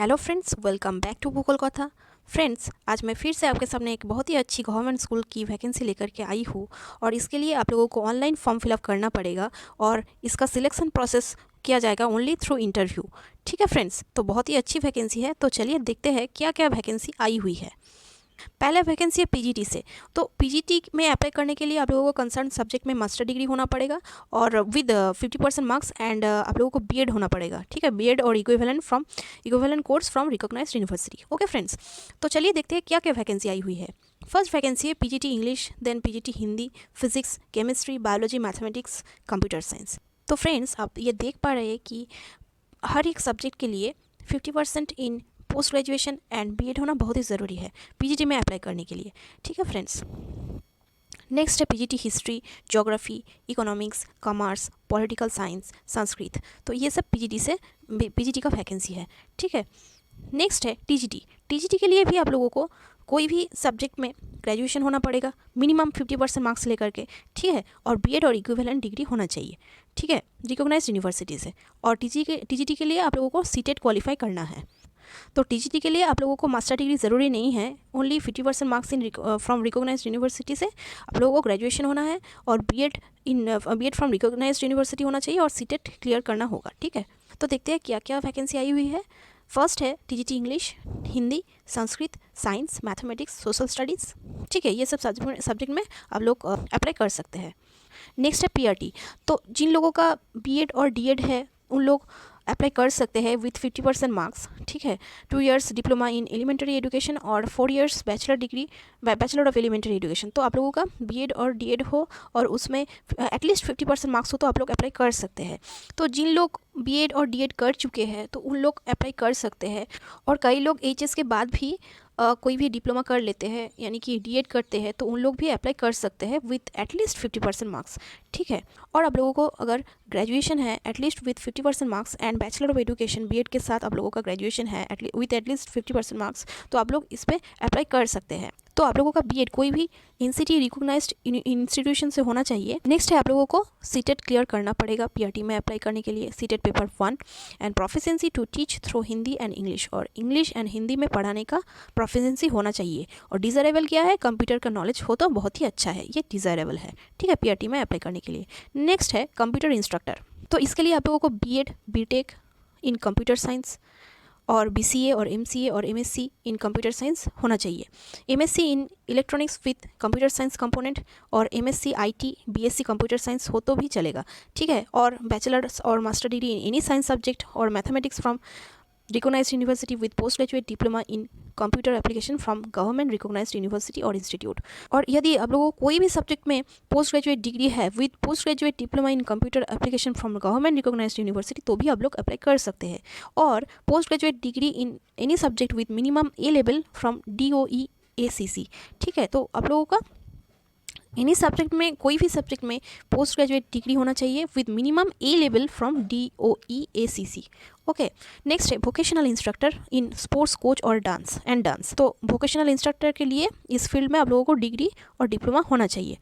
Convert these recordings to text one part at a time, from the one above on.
Hello friends, welcome back to भूगोल कथा। Friends, आज मैं फिर से आपके सामने एक बहुत ही अच्छी गवर्नमेंट स्कूल की वैकेंसी लेकर के आई हूँ और इसके लिए आप लोगों को ऑनलाइन फॉर्म फिलअप करना पड़ेगा और इसका सिलेक्शन प्रोसेस किया जाएगा ओनली थ्रू इंटरव्यू। ठीक है फ्रेंड्स, तो बहुत ही अच्छी वैकेंसी है। तो चलिए देखते हैं क्या क्या वैकेंसी आई हुई है। पहला वैकेंसी है पीजीटी से। तो पीजीटी में अप्लाई करने के लिए आप लोगों को कंसर्न सब्जेक्ट में मास्टर डिग्री होना पड़ेगा और विद 50% मार्क्स एंड आप लोगों को बीएड होना पड़ेगा। ठीक है, बीएड और equivalent course from recognised university. Okay friends, तो चलिए देखते हैं क्या क्या वैकेंसी आई हुई है। फर्स्ट वैकेंसी है PGT English, then PGT Hindi, physics, chemistry, biology, mathematics, computer science. तो फ्रेंड्स, आप ये देख पा रहे हैं कि हर एक सब्जेक्ट के लिए 50% इन पोस्ट ग्रेजुएशन एंड बीएड होना बहुत ही ज़रूरी है पीजीटी में अप्लाई करने के लिए। ठीक है फ्रेंड्स, नेक्स्ट है PGT history, geography, economics, commerce, political science, Sanskrit. तो ये सब पीजीटी का वैकेंसी है। ठीक है, नेक्स्ट है टीजीटी। टीजीटी के लिए भी आप लोगों को कोई भी सब्जेक्ट में ग्रेजुएशन होना पड़ेगा, मिनिमम 50% मार्क्स लेकर के। ठीक है, और बीएड और इक्विवेलेंट डिग्री होना चाहिए। ठीक है, रिकॉग्नाइज्ड यूनिवर्सिटी से। और टीजीटी के लिए आप लोगों को सीटेट क्वालिफाई करना है। तो टीजीटी के लिए आप लोगों को मास्टर डिग्री ज़रूरी नहीं है, only 50% marks in from recognised university से आप लोगों को ग्रेजुएशन होना है और बीएड फ्रॉम रिकॉग्नाइज्ड यूनिवर्सिटी होना चाहिए और सीटेट क्लियर करना होगा। ठीक है, तो देखते हैं क्या क्या वैकेंसी आई हुई है। फर्स्ट है TGT English, Hindi, Sanskrit, science, mathematics, social studies. ठीक है, ये सब सब्जेक्ट में आप लोग अप्लाई कर सकते हैं। नेक्स्ट है पीआरटी। तो जिन लोगों का बीएड और डीएड है उन लोग अप्लाई कर सकते हैं विथ 50% मार्क्स। ठीक है, 2 years diploma in elementary education और 4 years bachelor of elementary education. तो आप लोगों का बीएड और डीएड हो और उसमें एटलीस्ट 50% मार्क्स हो तो आप लोग अप्लाई कर सकते हैं। तो जिन लोग बीएड और डीएड कर चुके हैं तो उन लोग अप्लाई कर सकते हैं। और कई लोग एचएस के बाद भी कोई भी डिप्लोमा कर लेते हैं यानी कि डीएड करते हैं तो उन लोग भी अप्लाई कर सकते हैं विथ एटलीस्ट 50% मार्क्स। ठीक है, और आप लोगों को अगर ग्रेजुएशन है at least with 50% marks and bachelor of education BEd के साथ आप लोगों का ग्रेजुएशन है विथ एटलीस्ट 50% मार्क्स, तो आप लोग इस पर अप्लाई कर सकते हैं। तो आप लोगों का बीएड कोई भी एनसीटी रिकॉग्नाइज्ड इंस्टीट्यूशन से होना चाहिए। नेक्स्ट है आप लोगों को सीटेट क्लियर करना पड़ेगा पीआरटी में अप्लाई करने के लिए। CTET paper 1 and proficiency to teach through Hindi and English. और इंग्लिश एंड हिंदी में पढ़ाने का प्रोफिशिएंसी होना चाहिए। और डिज़ायरेबल क्या है, कंप्यूटर का नॉलेज हो तो बहुत ही अच्छा है, ये डिज़ायरेबल है। ठीक है, पीआरटी में अप्लाई करने के लिए। नेक्स्ट है कंप्यूटर इंस्ट्रक्टर। तो इसके लिए आप लोगों को BEd BTech in computer science और बीसीए और एमसीए और एमएससी इन कंप्यूटर साइंस होना चाहिए। MSc in electronics with computer science component और MSc IT BSc computer science हो तो भी चलेगा। ठीक है, और बैचलर्स और master degree in any science subject और mathematics from recognised university with post graduate diploma in computer application from government recognised university और इंस्टीट्यूट। और यदि आप लोगों को कोई भी सब्जेक्ट में पोस्ट ग्रेजुएट डिग्री है with post graduate diploma in computer application from government recognised university तो भी आप लोग अप्लाई कर सकते हैं। और post graduate degree in any subject with minimum A level from DOE ACC। ठीक है, तो आप लोगों का एनी सब्जेक्ट में कोई भी सब्जेक्ट में पोस्ट ग्रेजुएट डिग्री होना चाहिए with minimum A level from DOE ACC। Okay, next है vocational instructor in sports coach और डांस। तो वोकेशनल इंस्ट्रक्टर के लिए इस फील्ड में आप लोगों को डिग्री और डिप्लोमा होना चाहिए।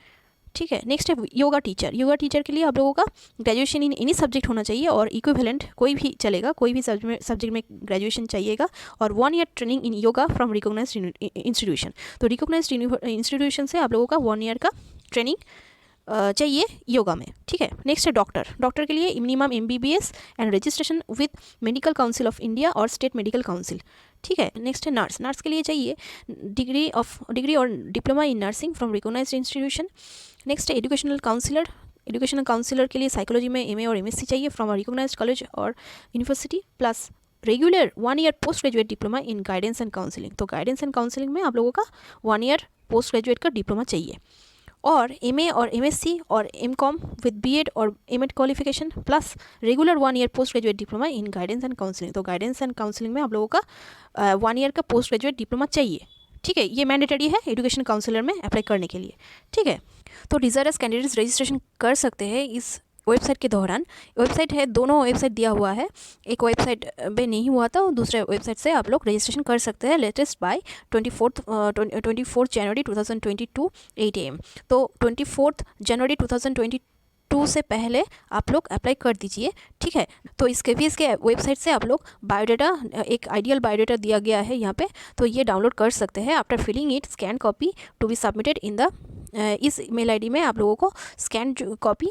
ठीक है, नेक्स्ट है योगा टीचर। योगा टीचर के लिए आप लोगों का ग्रेजुएशन इन एनी सब्जेक्ट होना चाहिए और इक्विवेलेंट कोई भी चलेगा, कोई भी सब्जेक्ट में ग्रेजुएशन चाहिएगा और 1 year training in yoga from recognised institution. तो रिकॉग्नाइज्ड इंस्टीट्यूशन से आप लोगों का 1 ईयर का ट्रेनिंग चाहिए योगा में। ठीक है, नेक्स्ट है डॉक्टर के लिए minimum MBBS and registration with medical council of India और स्टेट मेडिकल काउंसिल। ठीक है, नेक्स्ट है नर्स के लिए चाहिए डिग्री और diploma in nursing from recognised institution. Next है एजुकेशनल काउंसिलर के लिए साइकोलॉजी में MA और MSc चाहिए फ्रॉम रिकॉग्नाइज्ड कॉलेज और university plus regular 1 year post graduate diploma in guidance and counselling. तो गाइडेंस एंड काउंसिलिंग में आप लोगों का 1 ईयर पोस्ट ग्रेजुएट का डिप्लोमा चाहिए। और MA और MSc और MCOM विद BEd और M.Ed qualification plus regular 1 year post graduate diploma in guidance and counselling. तो गाइडेंस एंड काउंसिलिंग में आप लोगों का 1 ईयर का पोस्ट ग्रेजुएट डिप्लोमा चाहिए। ठीक है, ये मैंडेटरी है एजुकेशन काउंसिलर में अप्लाई करने के लिए। ठीक है, तो डिज़ायरस कैंडिडेट्स रजिस्ट्रेशन कर सकते हैं इस वेबसाइट के दौरान। वेबसाइट है, दोनों वेबसाइट दिया हुआ है, एक वेबसाइट पे नहीं हुआ था और दूसरे वेबसाइट से आप लोग रजिस्ट्रेशन कर सकते हैं लेटेस्ट बाय 24 जनवरी 2022 8 AM। तो 24 जनवरी 2022 2 से पहले आप लोग अप्लाई कर दीजिए, ठीक है। तो इस KVS के वेबसाइट से आप लोग बायोडाटा, एक आइडियल बायोडाटा दिया गया है यहाँ पे, तो ये डाउनलोड कर सकते हैं। After filling it, scan copy to be submitted in the, इस मेल ID में आप लोगों को स्कैन कॉपी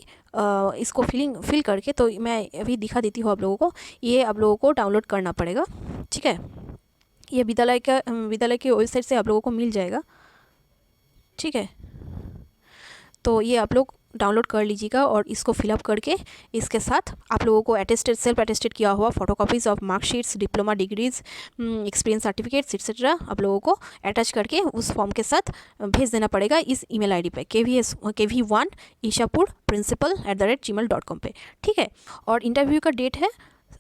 इसको फिल करके, तो मैं अभी दिखा देती हूँ आप लोगों को। ये आप लोगों को डाउनलोड करना पड़ेगा, ठीक है। ये विद्यालय के वेबसाइट से आप लोगों को मिल जाएगा, ठीक है। तो ये आप लोग डाउनलोड कर लीजिएगा और इसको फिलअप करके इसके साथ आप लोगों को अटेस्टेड, सेल्फ अटेस्टेड किया हुआ photocopies of marksheets, diploma degrees, experience certificates etcetera आप लोगों को अटैच करके उस फॉर्म के साथ भेज देना पड़ेगा इस ईमेल ID पे, KV1 ईशापुर principal@gmail.com पे, ठीक है। और इंटरव्यू का डेट है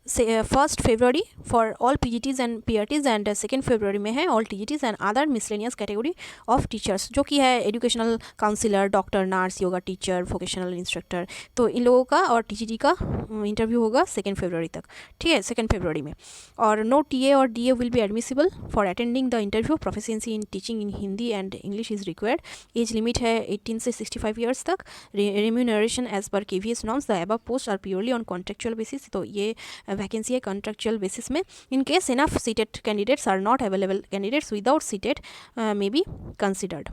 1 फरवरी for all PGTs and PRTs and 2 फरवरी में है all TGTs and other miscellaneous category of teachers, जो कि है educational counsellor, doctor, nurse, yoga teacher, vocational instructor. तो इन लोगों का और TGT का इंटरव्यू होगा 2 फरवरी तक, ठीक है, 2 फरवरी में। और नो TA और DA will be admissible for attending the interview. Proficiency in teaching in Hindi and English is required. Age limit है 18 से 65 ईयर्स तक। Remuneration as per KVS norms. The above post are purely on contractual basis. तो ये vacancy है contractual basis में। In case if CTET candidates are not available, candidates without CTET may be considered.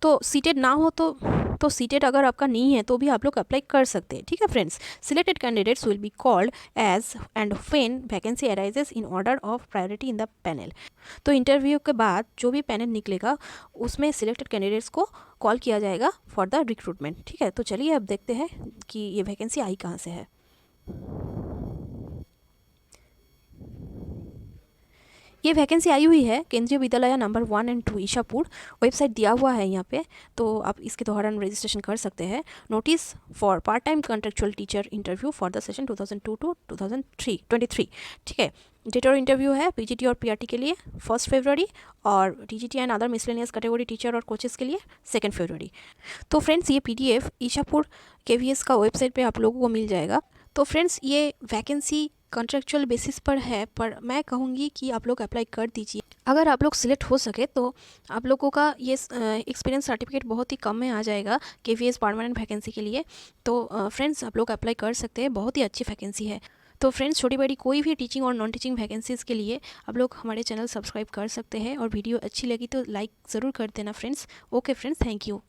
तो CTET ना हो तो seated अगर आपका नहीं है तो भी आप लोग अप्लाई कर सकते हैं, ठीक है friends. Selected candidates will be called as and when vacancy arises in order of priority in the panel. तो इंटरव्यू के बाद जो भी पैनल निकलेगा उसमें सिलेक्टेड कैंडिडेट्स को कॉल किया जाएगा फॉर द रिक्रूटमेंट, ठीक है। तो चलिए अब देखते हैं कि ये वैकेंसी आई कहाँ से है। ये वैकेंसी आई हुई है केंद्रीय विद्यालय नंबर 1 और 2 ईशापुर। वेबसाइट दिया हुआ है यहाँ पे, तो आप इसके दौरान रजिस्ट्रेशन कर सकते हैं। Notice for part time contractual teacher interview for the session 2002 to 2023, ठीक है। डेट और इंटरव्यू है PGT और PRT के लिए 1 फरवरी और TGT and other miscellaneous category teacher और कोचेस के लिए 2 फरवरी। तो फ्रेंड्स ये PDF ईशापुर KVS का वेबसाइट पे आप लोगों को मिल जाएगा। तो फ्रेंड्स ये वैकेंसी कॉन्ट्रेक्चुअल बेसिस पर है, पर मैं कहूँगी कि आप लोग अप्लाई कर दीजिए। अगर आप लोग सिलेक्ट हो सके तो आप लोगों का ये एक्सपीरियंस सर्टिफिकेट बहुत ही कम में आ जाएगा KVS परमानेंट वैकेंसी के लिए। तो फ्रेंड्स आप लोग अप्लाई कर सकते हैं, बहुत ही अच्छी वैकेंसी है। तो फ्रेंड्स छोटी बड़ी कोई भी टीचिंग और नॉन टीचिंग वैकेंसीज़ के लिए आप लोग हमारे चैनल सब्सक्राइब कर सकते हैं और वीडियो अच्छी लगी तो लाइक ज़रूर कर देना friends. Okay friends, thank you.